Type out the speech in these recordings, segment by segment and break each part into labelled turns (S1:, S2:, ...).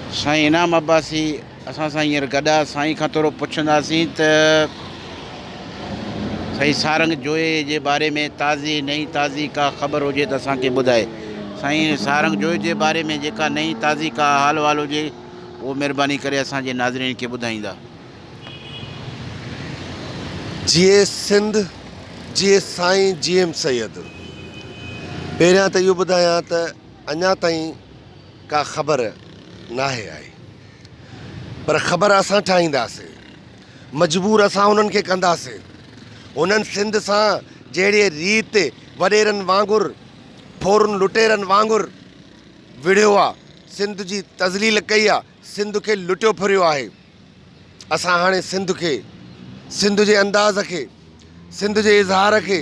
S1: साईं इनाम अब्बासी असां सां हींअर गॾु आहे। साईं खां थोरो पुछंदासीं त साईं सारंग जोए जे बारे में ताज़ी नई ताज़ी का ख़बर हुजे त असांखे ॿुधाए। साईं सारंग जोए जे बारे में जेका नई ताज़ी का हाल वाल हुजे उहो महिरबानी करे असांजे नाज़रीन खे ॿुधाईंदा।
S2: जीए सिंध, जीए साईं जीएम सैयद। पहिरियां त इहो ॿुधायां त अञा ताईं का ख़बर नाहे आई, पर ख़बर असां ठाहींदासीं, मजबूर असां उन्हनि खे कंदासीं। उन्हनि सिंध सां जहिड़ी रीति वॾेरनि वांगुरु फोरन लुटेरनि वांगुरु विढ़ियो आहे, सिंध जी तज़लील कई आहे, सिंध खे लुटियो फिरियो आहे। असां हाणे सिंध खे, सिंध जे अंदाज़ खे, सिंध जे इज़हार खे,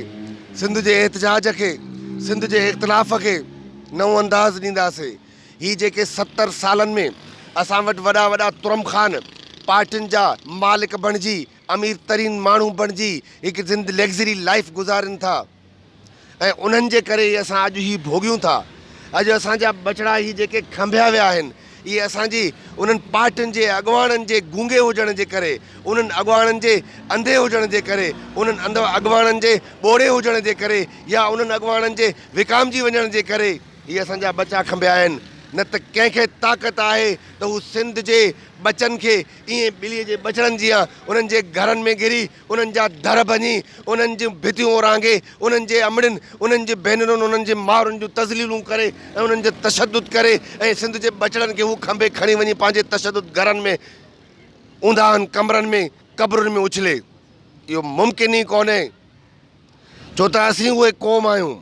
S2: सिंध जे एहतजाज खे, सिंध जे इख़्तिलाफ़ खे नओं अंदाज़ ॾींदासीं। ही जेके 70 सालनि में असां वटि वॾा वॾा तुरम ख़ान पार्टियुनि जा मालिक बणिजी, अमीर तरीन माण्हू बणिजी हिकु ज़िंदगी लग्ज़री लाइफ गुज़ारनि था, ऐं उन्हनि जे करे असां अॼु ही भोॻियूं था। अॼु असांजा बछड़ा ही जेके खंभिया विया आहिनि, इहे असांजी उन्हनि पार्टियुनि जे अॻुवाणनि जे गूंगे हुजण जे करे, उन्हनि अॻुवाणनि जे अंधे हुजण जे करे, उन्हनि अॻुवाणनि जे ॿोड़े हुजण जे करे, या उन्हनि अॻुवाणनि जे विकामजी वञण जे करे इहे असांजा बचा खंभिया आहिनि। न त कंहिंखे ताक़त आहे त हू सिंध जे बचनि खे ईअं ॿिलीअ जे बछड़नि जीअं उन्हनि जे घरनि में घिरी, उन्हनि जा दर भञी, उन्हनि जूं भितियूं ओरांगे, उन्हनि जे अमड़ियुनि, उन्हनि जे भेनरुनि, उन्हनि जे माउरुनि जूं तज़लीलूं करे ऐं उन्हनि जो तशदुद करे ऐं सिंध जे बछड़नि खे हू खंभे खणी वञी पंहिंजे तशदुद घरनि में, ऊंदाहनि कमरनि में, क़ब्रुनि में उछले। इहो मुमकिन ई कोन्हे, छो त असीं उहे क़ौम आहियूं,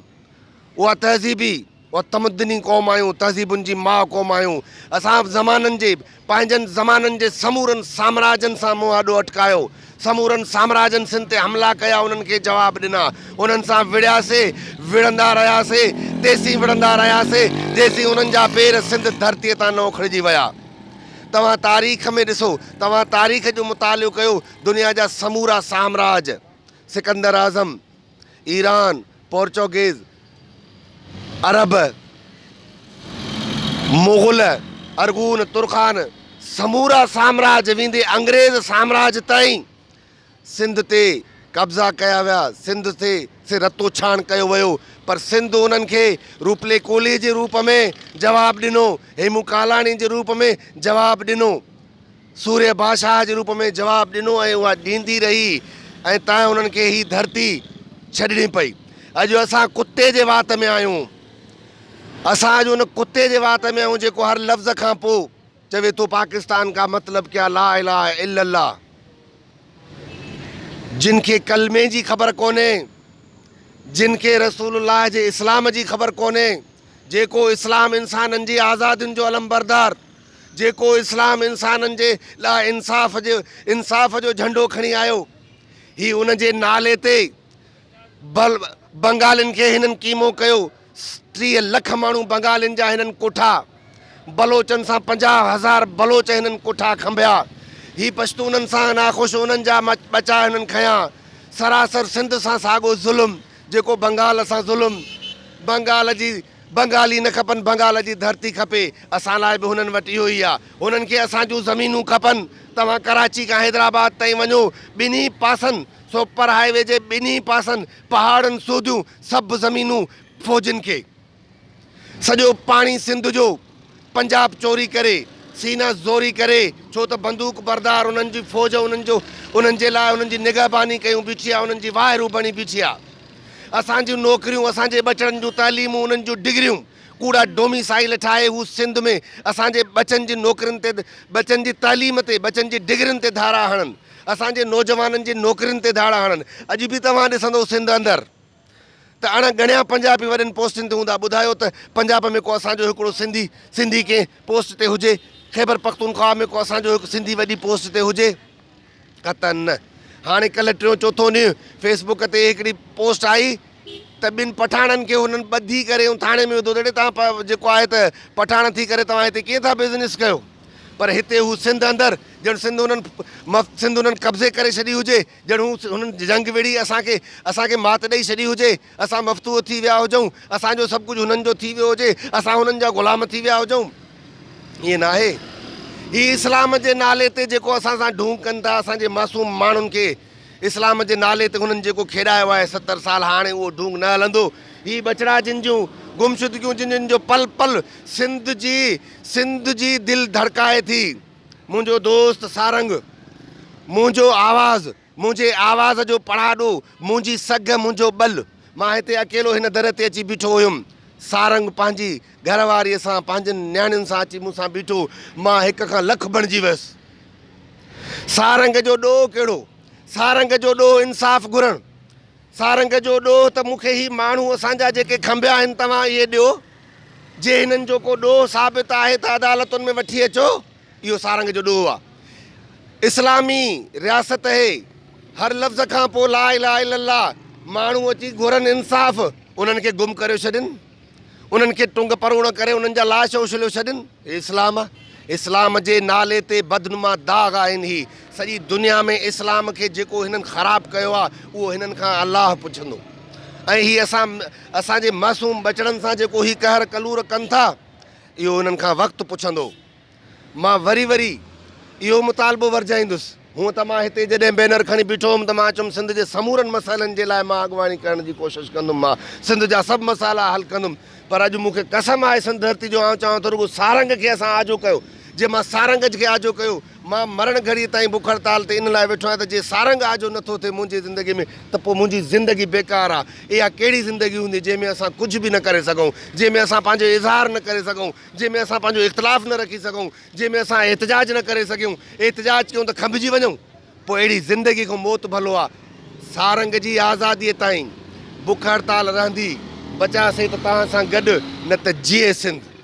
S2: उहा तहज़ीबी उहा तमदनी क़ौम आहियूं, तहज़ीबुनि जी माउ क़ौम आहियूं। असां ज़माननि जे, पंहिंजनि ज़माननि जे समूरनि साम्राजनि सां मुआॾो अटकायो, समूरनि साम्राजनि सिंध ते हमला कया, उन्हनि खे जवाबु ॾिना, उन्हनि सां विढ़ियासीं, विढ़ंदा रहियासीं, तेसीं विढ़ंदा रहियासीं जेसीं उन्हनि जा पेर सिंध धरतीअ तां न उखड़िजी विया। तव्हां तारीख़ में ॾिसो, तव्हां तारीख़ जो मुतालियो कयो, दुनिया जा समूरा साम्राज, सिकंदर आज़म, ईरान, पोर्चुगीज़, अरब, मुग़ल, अरगून, तुर्खान, समूरा साम्राज वेंदे अंग्रेज़ साम्राज ताईं सिंध ते कब्ज़ा कया विया, सिंध ते से रतो छाण कयो वियो, पर सिंध उन्हनि खे रूपले कोहली जे रूप में जवाबु ॾिनो, हेमू कालाणी जे रूप में जवाबु ॾिनो, सूर्य बादशाह जे रूप में जवाबु ॾिनो, ऐं उहा ॾींदी रही, ऐं तव्हां उन्हनि खे ही धरती छॾणी पई। अॼु असां कुते जे वात में आहियूं, असां अॼु उन कुते जे वात में आहियूं जेको हर लफ़्ज़ खां पोइ चवे थो पाकिस्तान का मतिलब क्या, ला इलाहा इल्लल्लाह। जिन खे कलमे जी ख़बर कोन्हे, जिन खे रसूलुल्लाह जे इस्लाम जी ख़बर कोन्हे, जेको इस्लाम इंसाननि जी आज़ादियुनि जो अलमबरदार, जेको इस्लाम इंसाननि जे लाइ इंसाफ़ जो झंडो खणी आयो, ही उन जे नाले ते बंगालियुनि खे हिननि कीमो कयो। 30 लख माण्हू बंगालियुनि जा हिननि कोठा, बलोचनि सां 50,000 बलोच हिननि कोठा खंभिया, ही पश्तूननि सां नाख़ुशि उन्हनि जा बचा हिननि खयां। सरासर सिंध सां साॻियो ज़ुल्म जेको बंगाल सां ज़ुल्म, बंगाली न खपनि, बंगाल जी धरती खपे, असां लाइ बि हुननि वटि इहो ई आहे। हुननि खे असां जूं ज़मीनूं खपनि। तव्हां कराची खां हैदराबाद ताईं वञो, ॿिन्ही पासनि सुपर हाईवे जे ॿिन्ही पासनि पहाड़नि सूदियूं सभु ज़मीनूं फ़ौजियुनि खे। सॼो पाणी सिंध जो पंजाब चोरी करे, सीना ज़ोरी करे, छो त बंदूक बरदार उन्हनि जी फ़ौज उन्हनि जे लाइ उन्हनि जी निगहबानी कयूं बीठी आहे, उन्हनि जी वाहिरूं बणी बीठी आहे। असांजूं नौकिरियूं, असांजे बचड़नि जूं तालीमूं, उन्हनि जूं डिग्रियूं कूड़ा डोमिसाइल ठाहे हू सिंध में असांजे बचनि जी नौकिरियुनि ते, बचनि जी तालीम ते, बचनि जी डिग्रियुनि ते धारा हणनि, असांजे नौजवाननि जी नौकिरियुनि ते धारा हणनि। अॼु बि तव्हां ॾिसंदो सिंध अंदरि त अणगणिया पंजाबी वॾनि पोस्टुनि ते हूंदा। ॿुधायो त पंजाब में को असांजो हिकिड़ो सिंधी कंहिं पोस्ट ते हुजे, ख़ैबर पख्तूनख्वा में को असांजो हिकु सिंधी वॾी पोस्ट ते हुजे? कतन न। हाणे कल्ह 3-4 ॾींहुं फेसबुक ते हिकिड़ी पोस्ट आई त 2 पठाणनि खे हुननि ॿधी करे ऐं थाणे में विधो। जॾहिं तव्हां जेको आहे त पठाण थी करे तव्हां हिते कीअं था बिज़नेस कयो? पर हिते हू सिंध अंदरि ॼण सिंध उन्हनि कब्ज़े करे छॾी हुजे, ॼण हू हुननि जंग विड़ी असांखे मात ॾेई छॾी हुजे, असां मफ़तूह थी विया हुजऊं, असांजो सभु कुझु हुननि जो थी वियो हुजे, असां हुननि जा ग़ुलाम थी विया हुजऊं। ईअं न आहे। ही इस्लाम जे नाले ते जेको असां सां ढूंढ कनि था असांजे मासूम माण्हुनि खे, इस्लाम जे नाले ते हुननि जेको खेॾायो आहे 70 साल, हाणे उहो ढूंढ न हलंदो। ही बचड़ा जिन जूं गुमशुदगियूं जिन जो पल पल सिंध जी दिलि धड़काए थी। मुंहिंजो दोस्त सारंग, मुंहिंजो आवाज़, मुंहिंजे आवाज़ जो पढ़ाॾो, मुंहिंजी सघ, मुंहिंजो ॿल। मां हिते अकेलो हिन दर ते अची बीठो हुयुमि। सारंग पंहिंजी घरवारीअ सां, पंहिंजनि नियाणियुनि सां अची मूंसां बीठो। मां हिक खां लख बणिजी वियुसि। सारंग जो ॾोह कहिड़ो? सारंग जो ॾोह इंसाफ़ घुरणु। सारंग जो ॾोह त मूंखे ही माण्हू असांजा जेके खंबिया आहिनि तव्हां इहे ॾियो। जे हिननि जो को ॾोह साबित आहे त अदालतुनि में वठी अचो। इहो सारंग जो ॾोह आहे। इस्लामी रियासत है, हर लफ़्ज़ खां पोइ ला इलाहा इल्लल्लाह। माण्हू अची घुरनि इंसाफ़, उन्हनि खे गुम करे छॾनि, उन्हनि खे टुंग परोड़ करे उन्हनि जा लाश उछलियो छॾनि। इस्लाम आहे। इस्लाम जे नाले ते बदनुमा दाग़ आहिनि। ही सॼी दुनिया में इस्लाम खे जेको हिननि ख़राबु कयो आहे उहो हिननि खां अलाह पुछंदो। ऐं ही असांजे मासूम बचड़नि सां जेको ही कहर कलूर कनि था, इहो हिननि खां वक़्तु पुछंदो। मां वरी इहो मुतालबो वरजाईंदुसि। हूअं त मां हिते जॾहिं बैनर खणी बीठो हुउमि त मां चयुमि सिंध जे समूरनि मसइलनि जे लाइ मां अॻुवाणी करण जी कोशिशि कंदुमि। मां सिंध जा सभु मसाइला हल कंदुमि। पर अॼु मूंखे कसम आहे सिंध धरती जो, आउं चवां थो रुॻो सारंग खे असां आजो कयो। जे मां सारंग खे आजो कयो, मां मरण घड़ीअ ताईं बुख हड़ताल ते इन लाइ वेठो आहियां त जे सारंग आजो नथो थिए मुंहिंजी ज़िंदगी में त पोइ मुंहिंजी ज़िंदगी बेकार आहे। इहा कहिड़ी ज़िंदगी हूंदी जंहिंमें असां कुझु बि न करे सघूं, जंहिंमें असां पंहिंजो इज़हार न करे सघूं, जंहिंमें असां पंहिंजो इख़्तिलाफ़ न रखी सघूं, जंहिंमें असां एहतिजाज न करे सघूं। एहतिजाज कयूं त खंभिजी वञूं। पोइ अहिड़ी ज़िंदगी खां मौत भलो आहे। सारंग जी आज़ादीअ ताईं बुख हड़ताल रहंदी। बचासीं त तव्हां सां गॾु, न त जिए सिंध।